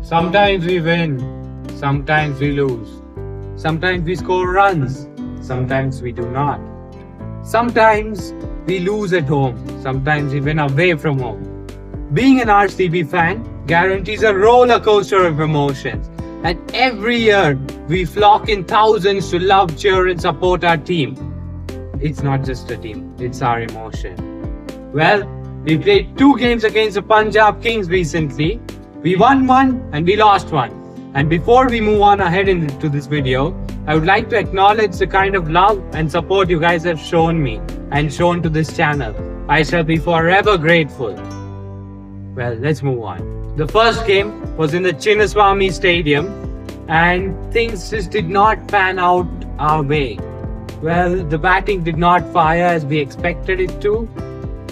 Sometimes we win, sometimes we lose. Sometimes we score runs, sometimes we do not. Sometimes we lose at home, sometimes we win away from home. Being an RCB fan guarantees a roller coaster of emotions. And every year we flock in thousands to love, cheer and support our team. It's not just a team, it's our emotion. Well, we played 2 games against the Punjab Kings recently. We won one and we lost one. And before we move on ahead into this video, I would like to acknowledge the kind of love and support you guys have shown me and shown to this channel. I shall be forever grateful. Well, let's move on. The first game was in the Chinnaswamy Stadium and things just did not pan out our way. Well, the batting did not fire as we expected it to.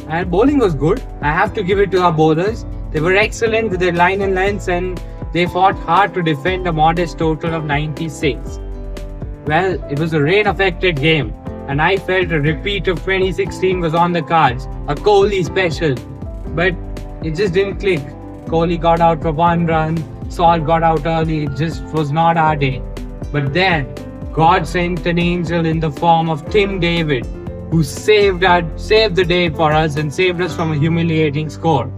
And bowling was good. I have to give it to our bowlers. They were excellent with their line and lengths and they fought hard to defend a modest total of 96. Well, it was a rain-affected game and I felt a repeat of 2016 was on the cards. A Kohli special. But it just didn't click. Kohli got out for 1 run. Salt got out early. It just was not our day. But then, God sent an angel in the form of Tim David, who saved the day for us and saved us from a humiliating score.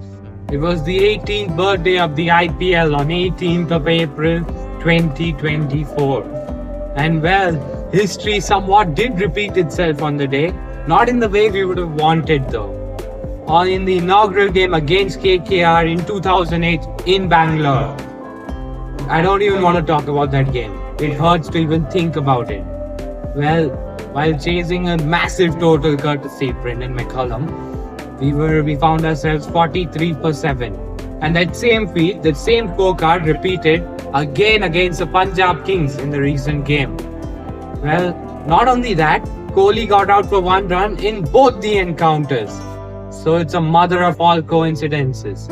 It was the 18th birthday of the IPL on 18th of April 2024. And well, history somewhat did repeat itself on the day, not in the way we would have wanted though. Or in the inaugural game against KKR in 2008 in Bangalore. I don't even want to talk about that game. It hurts to even think about it. Well, while chasing a massive total courtesy Brendan McCullum, we found ourselves 43 for 7. And that same feat, that same scorecard repeated again against the Punjab Kings in the recent game. Well, not only that, Kohli got out for 1 run in both the encounters. So it's a mother of all coincidences.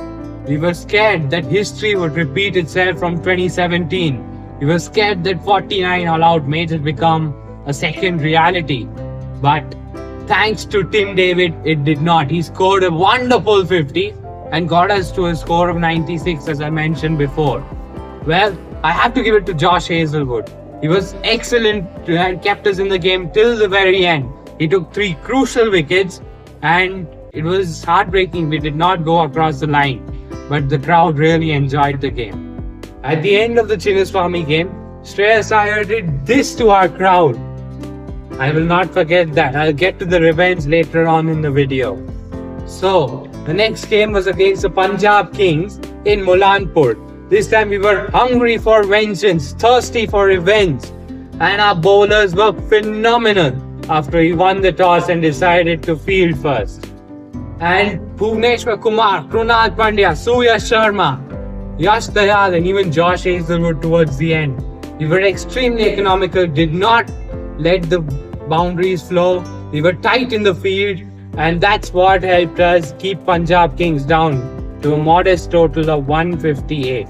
We were scared that history would repeat itself from 2017. We were scared that 49 all-out may just become a second reality. But thanks to Tim David, it did not. He scored a wonderful 50 and got us to a score of 96 as I mentioned before. Well, I have to give it to Josh Hazlewood. He was excellent and kept us in the game till the very end. He took 3 crucial wickets and it was heartbreaking. We did not go across the line, but the crowd really enjoyed the game. At the end of the Chinnaswamy game, Shreyas Iyer did this to our crowd. I will not forget that. I'll get to the revenge later on in the video. So, the next game was against the Punjab Kings in Mulanpur. This time we were hungry for vengeance, thirsty for revenge. And our bowlers were phenomenal after he won the toss and decided to field first. And Bhuvneshwar Kumar, Krunal Pandya, Surya Sharma, Yash Dayal and even Josh Hazlewood towards the end. We were extremely economical, did not let the boundaries flow. We were tight in the field and that's what helped us keep Punjab Kings down to a modest total of 158.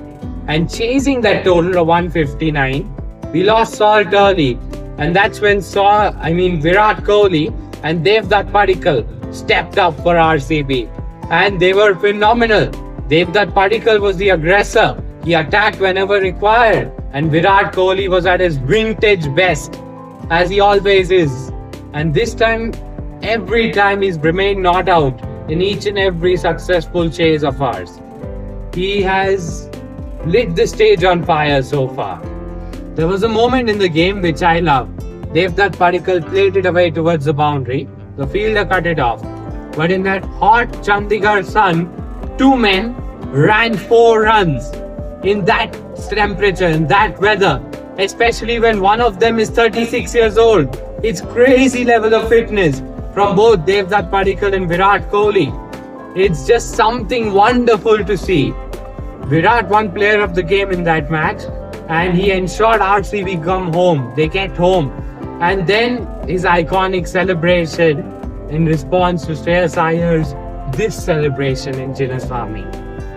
And chasing that total of 159, we lost Salt early. And that's when Virat Kohli and Devdutt Padikkal stepped up for RCB. And they were phenomenal. Devdutt Padikkal was the aggressor. He attacked whenever required. And Virat Kohli was at his vintage best, as he always is. And this time, every time he's remained not out in each and every successful chase of ours. He has lit the stage on fire so far. There was a moment in the game which I loved. Devdutt Padikkal played it away towards the boundary. The fielder cut it off. But in that hot Chandigarh sun, 2 men ran 4 runs in that temperature, in that weather, especially when one of them is 36 years old. It's crazy level of fitness from both Devdutt Padikkal and Virat Kohli. It's just something wonderful to see. Virat won player of the game in that match and he ensured RCB come home. They get home. And then his iconic celebration in response to Shreyas Iyer's this celebration in Chinnaswamy.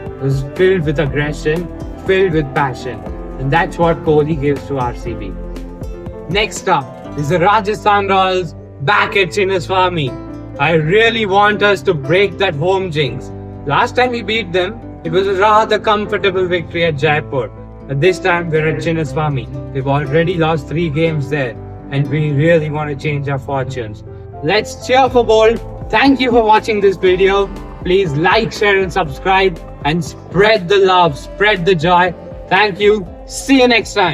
It was filled with aggression, filled with passion. And that's what Kohli gives to RCB. Next up is the Rajasthan Royals back at Chinnaswamy. I really want us to break that home jinx. Last time we beat them, It was a rather comfortable victory at Jaipur. But this time we're at Chinnaswamy. We've already lost 3 games there and we really want to change our fortunes. Let's cheer for Bold. Thank you for watching this video. Please like, share and subscribe and spread the love, spread the joy. Thank you. See you next time.